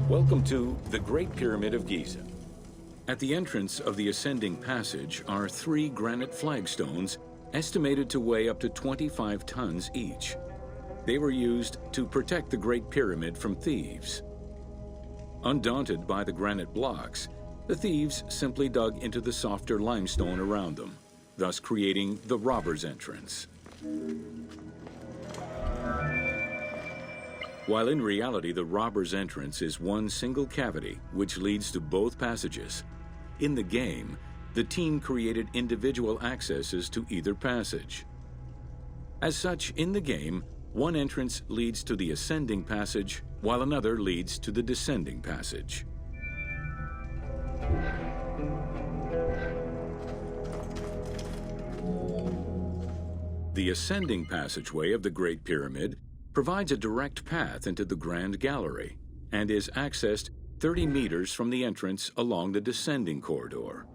Welcome to the Great Pyramid of Giza. At the entrance of the ascending passage are 3 granite flagstones estimated to weigh up to 25 tons each. They were used to protect the Great Pyramid from thieves. Undaunted by the granite blocks, the thieves simply dug into the softer limestone around them, thus creating the robber's entrance. While in reality the robber's entrance is one single cavity which leads to both passages, in the game, the team created individual accesses to either passage. As such, in the game, one entrance leads to the ascending passage, while another leads to the descending passage. The ascending passageway of the Great Pyramid provides a direct path into the Grand Gallery and is accessed 30 meters from the entrance along the descending corridor.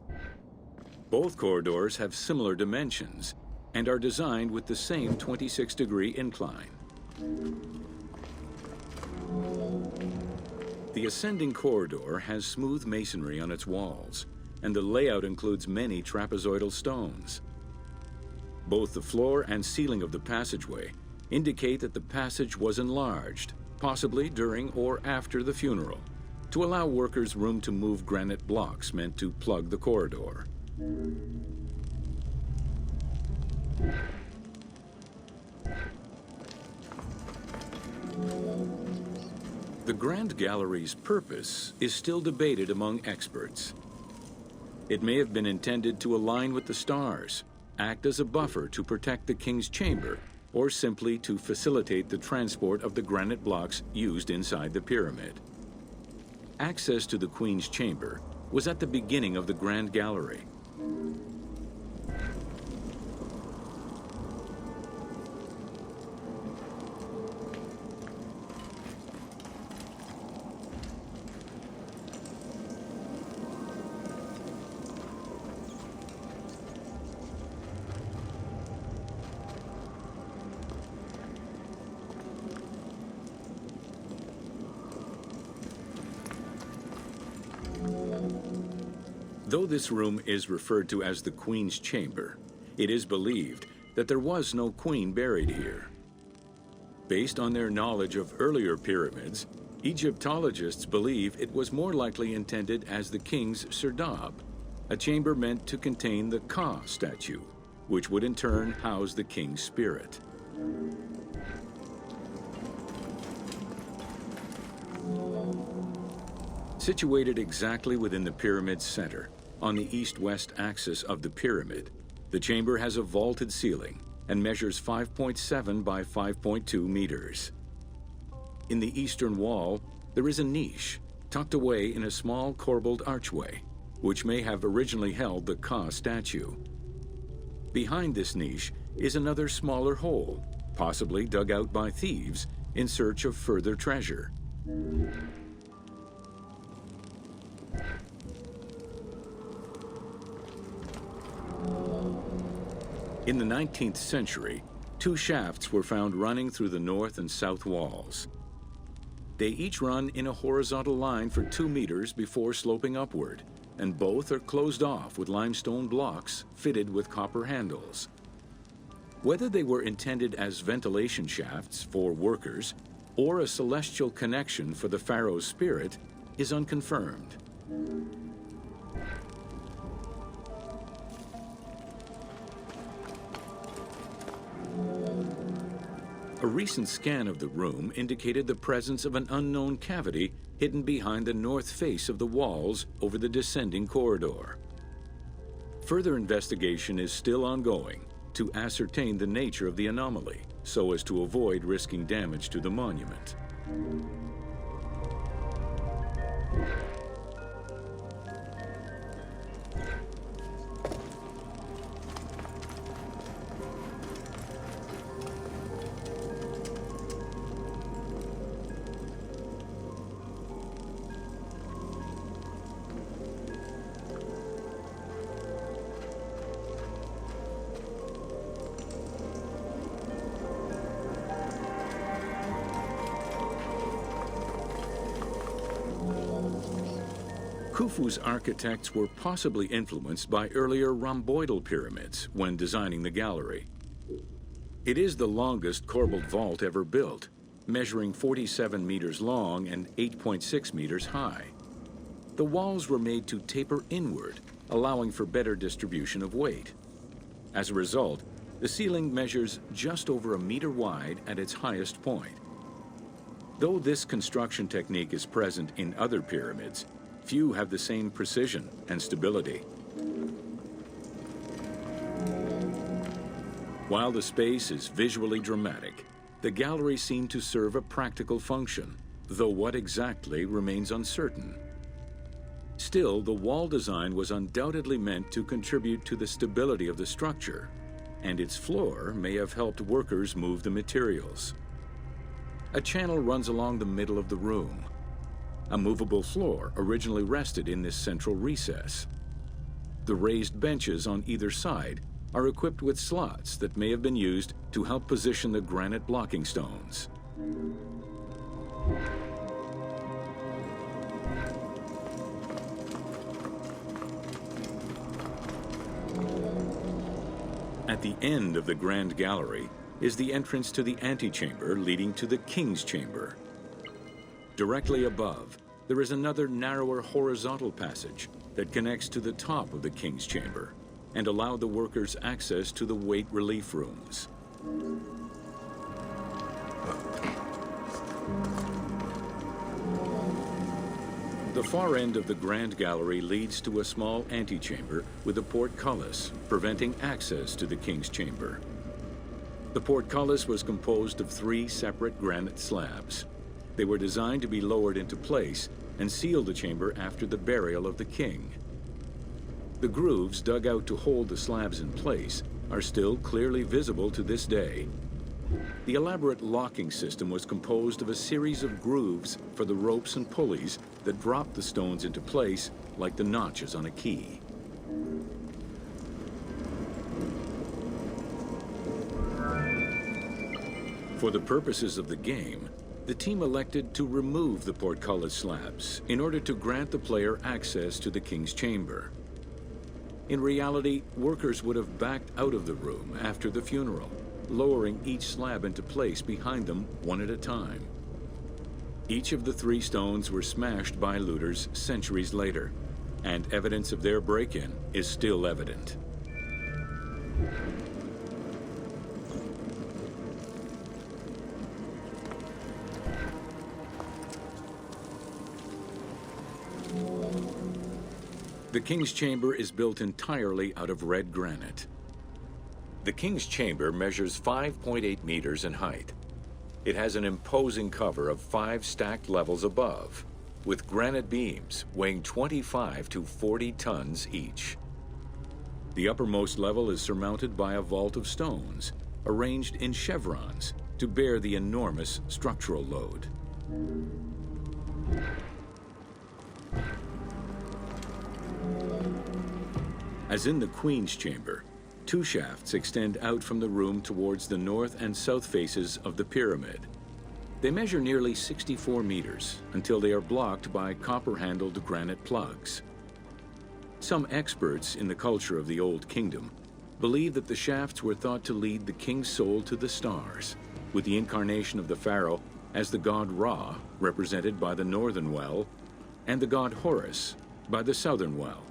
Both corridors have similar dimensions and are designed with the same 26-degree incline. The ascending corridor has smooth masonry on its walls, and the layout includes many trapezoidal stones. Both the floor and ceiling of the passageway indicate that the passage was enlarged, possibly during or after the funeral, to allow workers room to move granite blocks meant to plug the corridor. The Grand Gallery's purpose is still debated among experts. It may have been intended to align with the stars, act as a buffer to protect the king's chamber, or simply to facilitate the transport of the granite blocks used inside the pyramid. Access to the Queen's chamber was at the beginning of the Grand Gallery. Though this room is referred to as the Queen's Chamber, it is believed that there was no queen buried here. Based on their knowledge of earlier pyramids, Egyptologists believe it was more likely intended as the king's serdab, a chamber meant to contain the Ka statue, which would in turn house the king's spirit. Situated exactly within the pyramid's center, on the east-west axis of the pyramid, the chamber has a vaulted ceiling and measures 5.7 by 5.2 meters. In the eastern wall, there is a niche tucked away in a small corbelled archway, which may have originally held the Ka statue. Behind this niche is another smaller hole, possibly dug out by thieves in search of further treasure. In the 19th century, 2 shafts were found running through the north and south walls. They each run in a horizontal line for 2 meters before sloping upward, and both are closed off with limestone blocks fitted with copper handles. Whether they were intended as ventilation shafts for workers or a celestial connection for the pharaoh's spirit is unconfirmed. A recent scan of the room indicated the presence of an unknown cavity hidden behind the north face of the walls over the descending corridor. Further investigation is still ongoing to ascertain the nature of the anomaly, so as to avoid risking damage to the monument. Khufu's architects were possibly influenced by earlier rhomboidal pyramids when designing the gallery. It is the longest corbelled vault ever built, measuring 47 meters long and 8.6 meters high. The walls were made to taper inward, allowing for better distribution of weight. As a result, the ceiling measures just over a meter wide at its highest point. Though this construction technique is present in other pyramids, few have the same precision and stability. While the space is visually dramatic, the gallery seemed to serve a practical function, though what exactly remains uncertain. Still, the wall design was undoubtedly meant to contribute to the stability of the structure, and its floor may have helped workers move the materials. A channel runs along the middle of the room. A movable floor originally rested in this central recess. The raised benches on either side are equipped with slots that may have been used to help position the granite blocking stones. At the end of the Grand Gallery is the entrance to the antechamber leading to the King's Chamber. Directly above, there is another narrower horizontal passage that connects to the top of the King's Chamber and allow the workers access to the weight relief rooms. The far end of the Grand Gallery leads to a small antechamber with a portcullis, preventing access to the King's Chamber. The portcullis was composed of 3 separate granite slabs. They were designed to be lowered into place and seal the chamber after the burial of the king. The grooves dug out to hold the slabs in place are still clearly visible to this day. The elaborate locking system was composed of a series of grooves for the ropes and pulleys that dropped the stones into place like the notches on a key. For the purposes of the game, the team elected to remove the portcullis slabs in order to grant the player access to the King's Chamber. In reality, workers would have backed out of the room after the funeral, lowering each slab into place behind them one at a time. Each of the 3 stones were smashed by looters centuries later, and evidence of their break-in is still evident. The King's Chamber is built entirely out of red granite. The King's Chamber measures 5.8 meters in height. It has an imposing cover of 5 stacked levels above, with granite beams weighing 25 to 40 tons each. The uppermost level is surmounted by a vault of stones, arranged in chevrons to bear the enormous structural load. As in the Queen's Chamber, 2 shafts extend out from the room towards the north and south faces of the pyramid. They measure nearly 64 meters until they are blocked by copper-handled granite plugs. Some experts in the culture of the Old Kingdom believe that the shafts were thought to lead the king's soul to the stars, with the incarnation of the pharaoh as the god Ra, represented by the northern well, and the god Horus by the southern well.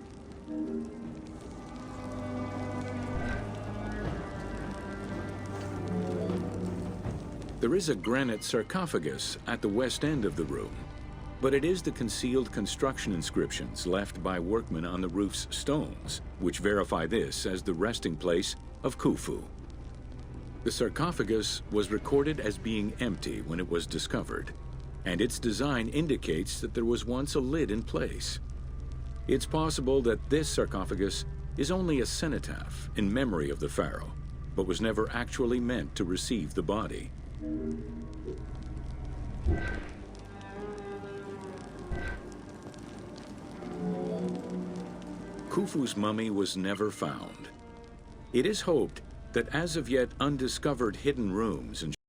There is a granite sarcophagus at the west end of the room, but it is the concealed construction inscriptions left by workmen on the roof's stones which verify this as the resting place of Khufu. The sarcophagus was recorded as being empty when it was discovered, and its design indicates that there was once a lid in place. It's possible that this sarcophagus is only a cenotaph in memory of the pharaoh, but was never actually meant to receive the body. Khufu's mummy was never found. It is hoped that as of yet undiscovered hidden rooms and